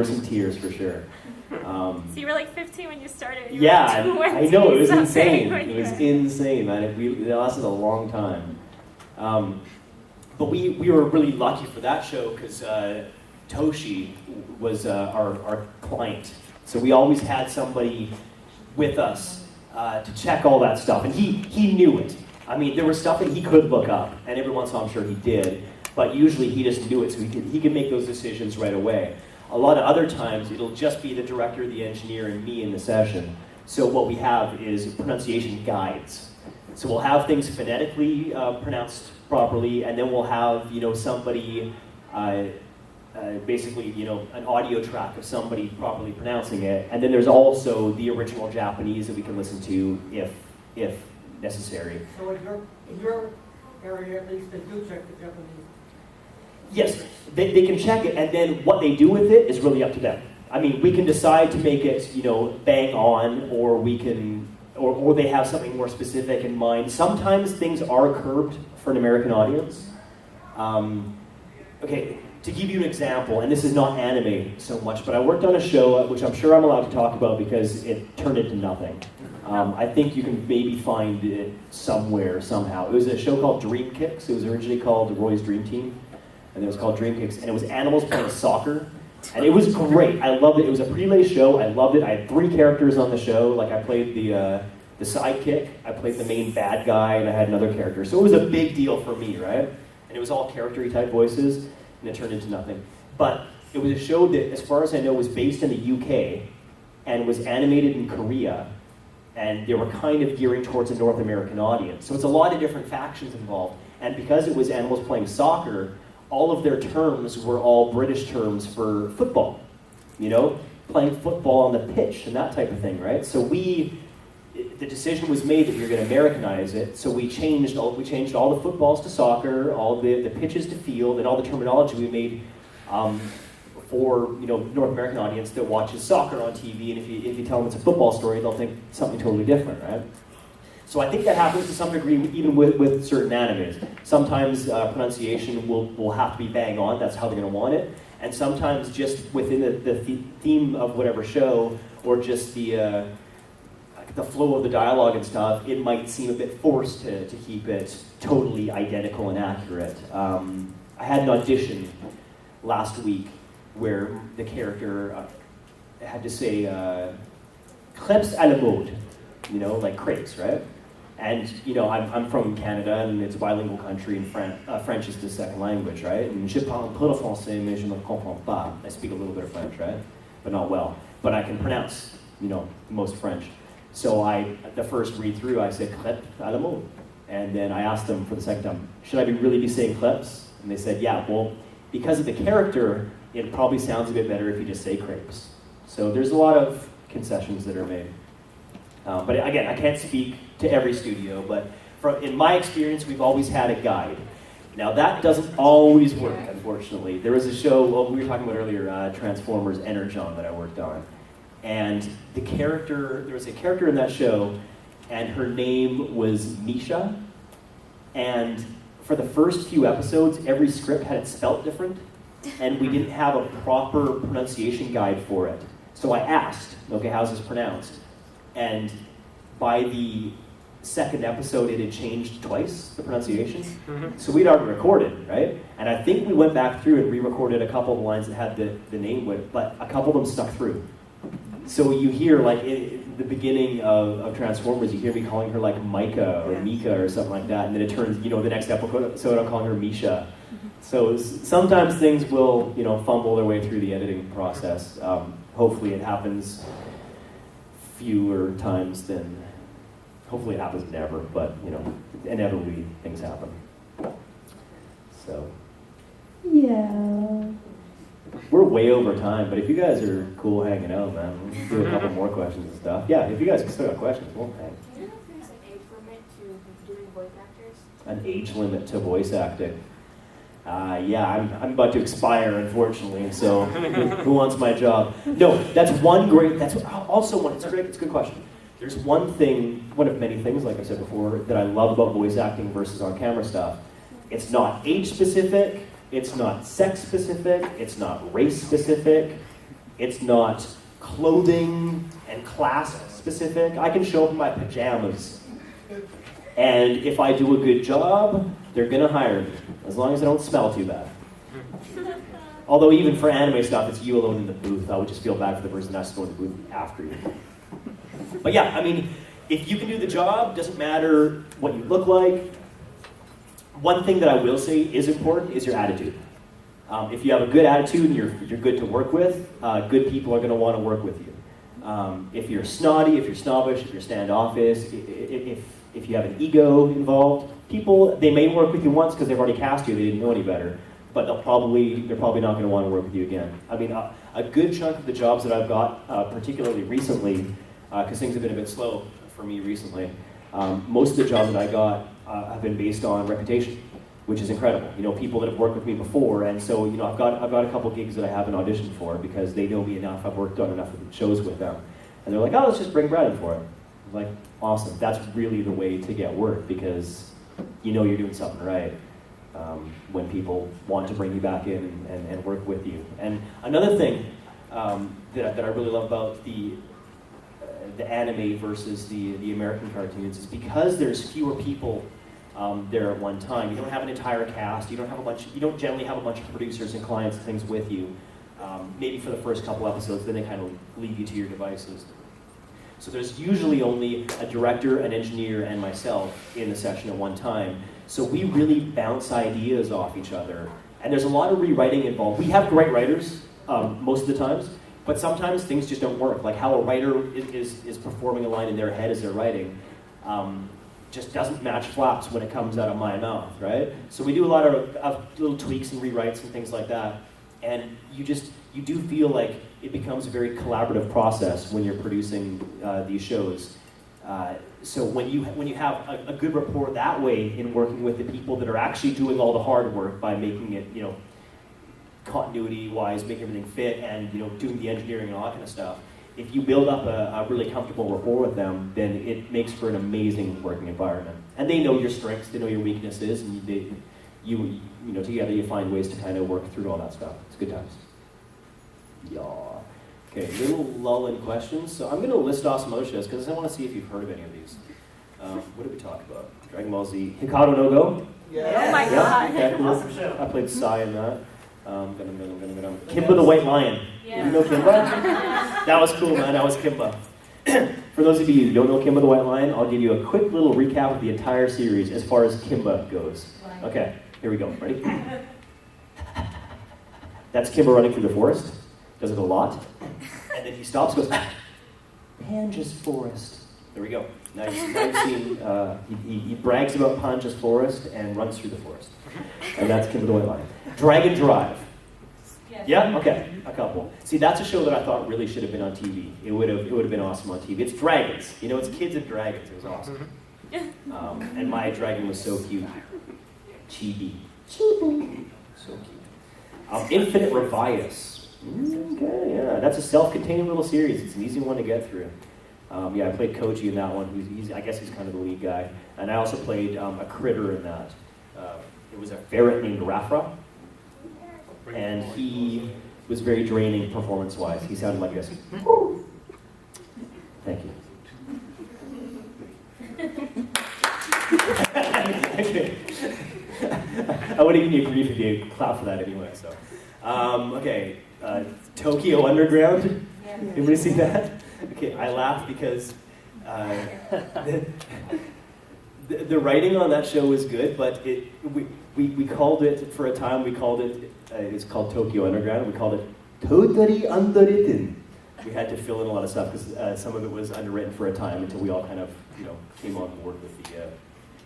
some tears for sure. So you were like 15 when you started? Yeah, I know, it was insane. It was insane, man. It lasted a long time. But we were really lucky for that show because Toshi was our client. So we always had somebody with us to check all that stuff. And he knew it. I mean, there was stuff that he could look up, and every once in a while I'm sure he did. But usually he just knew it, so he could make those decisions right away. A lot of other times, it'll just be the director, the engineer, and me in the session. So what we have is pronunciation guides. So we'll have things phonetically pronounced properly, and then we'll have somebody, basically an audio track of somebody properly pronouncing it. And then there's also the original Japanese that we can listen to if necessary. So in your area, at least, they do check the Japanese. Yes, they can check it, and then what they do with it is really up to them. I mean, we can decide to make it, bang on, or we can, or they have something more specific in mind. Sometimes things are curbed for an American audience. Okay, to give you an example, and this is not anime so much, but I worked on a show, which I'm sure I'm allowed to talk about because it turned into nothing. I think you can maybe find it somewhere, somehow. It was a show called Dream Kicks. It was originally called Roy's Dream Team. And it was called Dream Kicks, and it was animals playing soccer, and it was great. I loved it. It was a prelay show. I loved it. I had 3 characters on the show. Like I played the sidekick, I played the main bad guy, and I had another character. So it was a big deal for me, right? And it was all character-y type voices, and it turned into nothing. But it was a show that, as far as I know, was based in the UK and was animated in Korea, and they were kind of gearing towards a North American audience. So it's a lot of different factions involved. And because it was animals playing soccer, all of their terms were all British terms for football, playing football on the pitch and that type of thing, right? So the decision was made that we were going to Americanize it, so we changed all the footballs to soccer, all the pitches to field, and all the terminology we made for North American audience that watches soccer on TV, and if you tell them it's a football story, they'll think something totally different, right? So I think that happens to some degree even with certain animes. Sometimes pronunciation will have to be bang on, that's how they're going to want it. And sometimes just within the theme of whatever show, or just the flow of the dialogue and stuff, it might seem a bit forced to keep it totally identical and accurate. I had an audition last week where the character had to say crêpes à la mode, like crepes, right? And I'm from Canada, and it's a bilingual country, and French is the second language, right? And je parle un peu le français, mais je ne comprends pas. I speak a little bit of French, right? But not well. But I can pronounce, most French. So the first read through, I said crêpes à la mode, and then I asked them for the second time, should I really be saying crêpes? And they said, yeah. Well, because of the character, it probably sounds a bit better if you just say crepes. So there's a lot of concessions that are made. But again, I can't speak to every studio, but in my experience, we've always had a guide. Now that doesn't always work, unfortunately. There was a show, we were talking about earlier, Transformers Energon that I worked on. And there was a character in that show, and her name was Misha. And for the first few episodes, every script had it spelt different, and we didn't have a proper pronunciation guide for it. So I asked, okay, how's this pronounced? And by the second episode, it had changed twice, the pronunciation. So we'd already recorded, right? And I think we went back through and re-recorded a couple of the lines that had the name with, but a couple of them stuck through. So you hear, like, in the beginning of Transformers, you hear me calling her, like, Micah or Mika or something like that, and then it turns, the next episode I'm calling her Misha. So sometimes things will, fumble their way through the editing process. Hopefully it happens fewer times than, hopefully it happens never, but, inevitably things happen. So. Yeah. We're way over time, but if you guys are cool hanging out, man, we'll do a couple more questions and stuff. Yeah, if you guys still got questions, we'll hang. Do you know if there's an age limit to doing voice actors? An age limit to voice acting? Yeah, I'm about to expire, unfortunately, so who wants my job? No, that's also one, it's a good question. There's one of many things, like I said before, that I love about voice acting versus on-camera stuff. It's not age-specific, it's not sex-specific, it's not race-specific. It's not clothing and class specific. I can show up in my pajamas. And if I do a good job, they're gonna hire me, as long as I don't smell too bad. Although even for anime stuff, it's you alone in the booth. I would just feel bad for the person that's going to the booth after you. But yeah, I mean, if you can do the job, doesn't matter what you look like. One thing that I will say is important is your attitude. If you have a good attitude and you're good to work with, good people are going to want to work with you. If you're snotty, if you're snobbish, if you're standoffish, if you have an ego involved, people, they may work with you once because they've already cast you, they didn't know any better, but they're probably not going to want to work with you again. I mean, a good chunk of the jobs that I've got, particularly recently, because things have been a bit slow for me recently, most of the jobs that I got have been based on reputation, which is incredible. You know, people that have worked with me before, and so, you know, I've got a couple gigs that I haven't auditioned for because they know me enough, I've worked on enough of the shows with them. And they're like, oh, let's just bring Brad in for it. I'm like, awesome, that's really the way to get work because you know you're doing something right when people want to bring you back in and work with you. And another thing that I really love about the anime versus the American cartoons is because there's fewer people there at one time. You don't have an entire cast. You don't generally have a bunch of producers and clients and things with you. Maybe for the first couple episodes, then they kind of leave you to your devices. So there's usually only a director, an engineer, and myself in the session at one time. So we really bounce ideas off each other. And there's a lot of rewriting involved. We have great writers most of the times, but sometimes things just don't work. Like how a writer is performing a line in their head as they're writing just doesn't match flaps when it comes out of my mouth, right? So we do a lot of little tweaks and rewrites and things like that. And you do feel like it becomes a very collaborative process when you're producing these shows. So when you have a good rapport that way in working with the people that are actually doing all the hard work by making it, you know, continuity-wise, making everything fit, and you know, doing the engineering and all that kind of stuff. If you build up a really comfortable rapport with them, then it makes for an amazing working environment. And they know your strengths, they know your weaknesses, and you know, together you find ways to kind of work through all that stuff. It's good times. Yeah. Okay, little lull in questions. So I'm going to list off some other shows because I want to see if you've heard of any of these. What did we talk about? Dragon Ball Z. Hikaru no Go? Yeah. Oh my god. Okay, cool. Awesome show. I played Sai in that. Kimba the White Lion. Yeah. You know Kimba? That was cool, man. That was Kimba. For those of you who don't know Kimba the White Lion, I'll give you a quick little recap of the entire series as far as Kimba goes. Okay, here we go. Ready? That's Kimba running through the forest. Does it a lot. And then he stops, goes, Panja's Forest. There we go. Now you've seen, he brags about Panja's Forest and runs through the forest. And that's Kimba the White Lion. Dragon Drive. Yeah? Okay, a couple. See, that's a show that I thought really should have been on TV. It would have been awesome on TV. It's dragons. You know, it's kids and dragons. It was awesome. And my dragon was so cute. Chibi. Chibi. So cute. Infinite Revias. Okay, yeah. That's a self-contained little series. It's an easy one to get through. Yeah, I played Koji in that one. I guess he's kind of the lead guy. And I also played a critter in that. It was a ferret named Rafra. And he was very draining performance-wise. He sounded like this. Thank you. Okay. I wouldn't give you grief if you clap for that anyway. So, okay, Tokyo Underground. Anybody see that? Okay, I laugh because the writing on that show was good, but we called it for a time. We called it. It's called Tokyo Underground. We called it Totally Underwritten. We had to fill in a lot of stuff because some of it was underwritten for a time until we all kind of, you know, came on board with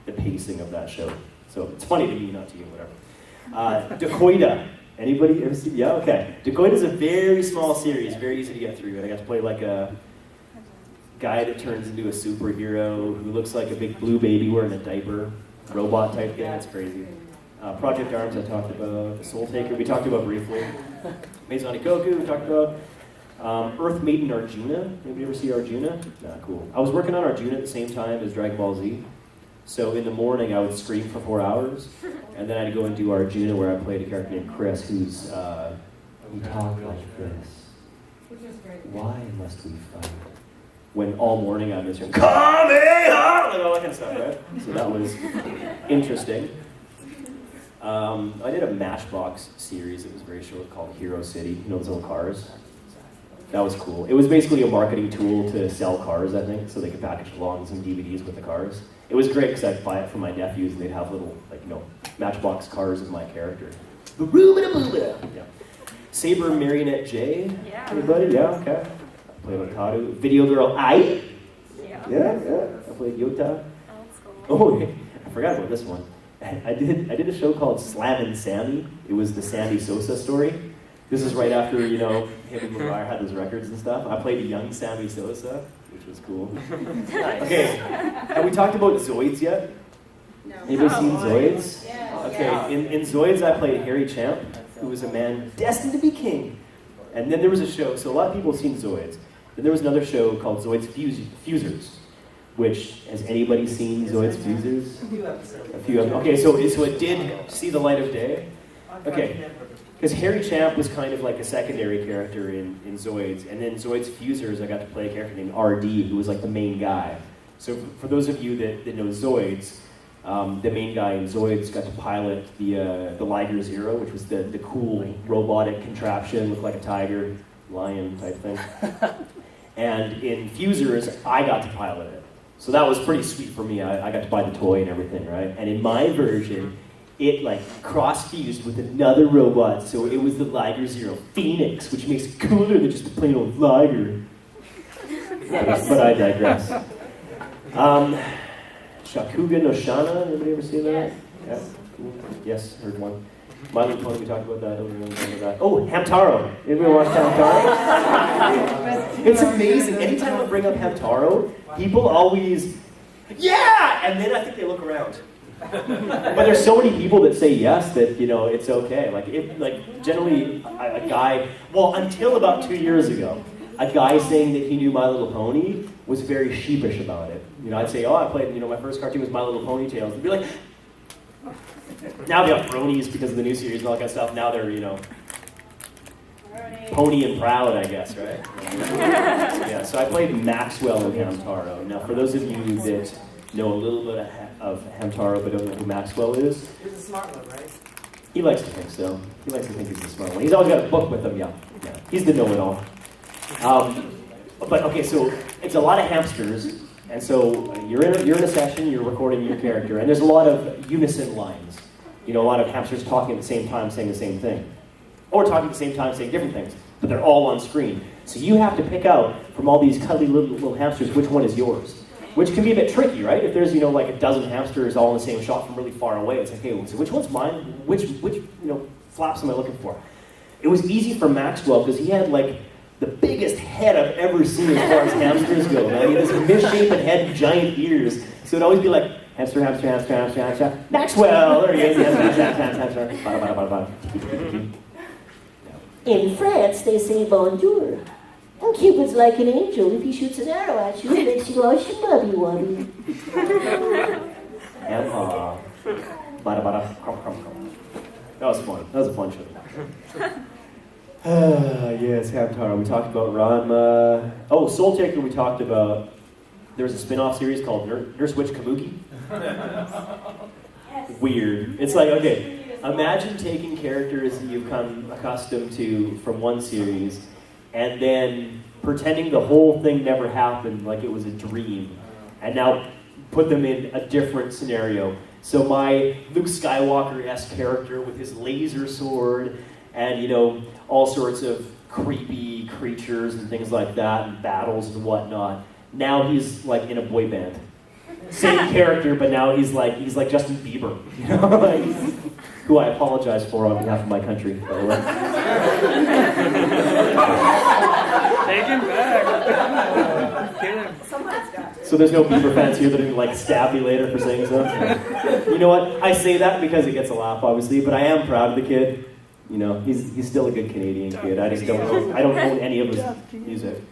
the pacing of that show. So it's funny to me, not to you, whatever. Dakoida. Anybody ever see? Yeah, okay. Dakoida is a very small series, very easy to get through. And I got to play like a guy that turns into a superhero who looks like a big blue baby wearing a diaper, robot type thing. It's crazy. Project Arms I talked about. The Soul Taker we talked about briefly. Maizani Goku we talked about. Earth Maiden Arjuna. Anybody ever see Arjuna? Nah, cool. I was working on Arjuna at the same time as Dragon Ball Z. So in the morning I would scream for 4 hours, and then I'd go and do Arjuna where I played a character named Chris who's he talked like this. Which is great. Why must we fight? When all morning I've been saying, Kamehameha! Like all that kind of stuff, right? So that was interesting. I did a Matchbox series that was very short called Hero City. You know those little cars? That was cool. It was basically a marketing tool to sell cars, I think, so they could package along some DVDs with the cars. It was great because I'd buy it for my nephews and they'd have little, Matchbox cars as my character. Yeah. Saber Marionette J. Yeah. Everybody? Yeah, okay. I played Okadu. Video Girl Ai. Yeah. Yeah. I played Yota. That's cool. Oh, I forgot about this one. I did a show called Slammin' Sammy. It was the Sandy Sosa story. This is right after, him and McGuire had those records and stuff. I played a young Sammy Sosa, which was cool. Okay, have we talked about Zoids yet? No. Anybody seen Zoids? Yeah. Okay, in Zoids I played Harry Champ, who was a man destined to be king. And then there was a show, so a lot of people have seen Zoids. Then there was another show called Zoids Fusers, which, has anybody seen Zoids Fusers? A few of them. Okay, so it did see the light of day. Okay, because Harry Champ was kind of like a secondary character in Zoids, and then Zoids Fusers, I got to play a character named RD, who was like the main guy. So for those of you that know Zoids, the main guy in Zoids got to pilot the Liger Zero, which was the cool robotic contraption, looked like a tiger, lion type thing. And in Fusers, I got to pilot it. So that was pretty sweet for me. I got to buy the toy and everything, right? And in my version, it cross-fused with another robot, so it was the Liger Zero Phoenix, which makes it cooler than just a plain old Liger. But I digress. Shakuga no Shana, anybody ever seen that? Yes. Yeah, cool. Yes, heard one. My Little Pony, we talked about that. Don't remember that. Oh, Hamtaro. Anybody watch Hamtaro? It's amazing. Anytime I bring up Hamtaro, people always, yeah! And then I think they look around. But there's so many people that say yes that, it's okay. Generally, a guy, until about 2 years ago, a guy saying that he knew My Little Pony was very sheepish about it. I'd say, I played, my first cartoon was My Little Ponytails. They'd be like, now they have bronies because of the new series and all that kind of stuff. Now they're, pony and proud, I guess, right? Yeah, so I played Maxwell in Hamtaro. Now, for those of you that know a little bit of Hamtaro but don't know who Maxwell is, He's a smart one, right? he likes to think so. He likes to think he's the smart one. He's always got a book with him, yeah. He's the know-it-all. But okay, so it's a lot of hamsters, and so you're in a session, you're recording your character, and there's a lot of unison lines. A lot of hamsters talking at the same time, saying the same thing, or talking at the same time, saying different things, but they're all on screen. So you have to pick out from all these cuddly little hamsters which one is yours, which can be a bit tricky, right? If there's like a dozen hamsters all in the same shot from really far away, it's like, hey, so which one's mine? Which flaps am I looking for? It was easy for Maxwell because he had the biggest head I've ever seen as far as hamsters go. He had this misshapen head and giant ears. So it'd always be like, hamster, hamster, hamster, hamster, hamster, Maxwell! There he is, hamster. In France, they say bonjour. And Cupid's like an angel. If he shoots an arrow at you, it makes you go shubby wubby. That was fun. That was a fun show. Yes, Hamtaro. We talked about Ranma. Oh, Soul Taker we talked about. There was a spin-off series called Nurse Witch Kabuki. Weird. It's like, okay, imagine taking characters that you've come accustomed to from one series and then pretending the whole thing never happened like it was a dream, and now put them in a different scenario. So my Luke Skywalker-esque character with his laser sword and, all sorts of creepy creatures and things like that, and battles and whatnot. Now he's in a boy band. Same character, but now he's like Justin Bieber, who I apologize for on behalf of my country, by the way. Take him back. Get him. Someone's got to. So there's no Bieber fans here that are going to stab me later for saying so. You know what? I say that because it gets a laugh, obviously, but I am proud of the kid. He's still a good Canadian kid. I don't own any of his music.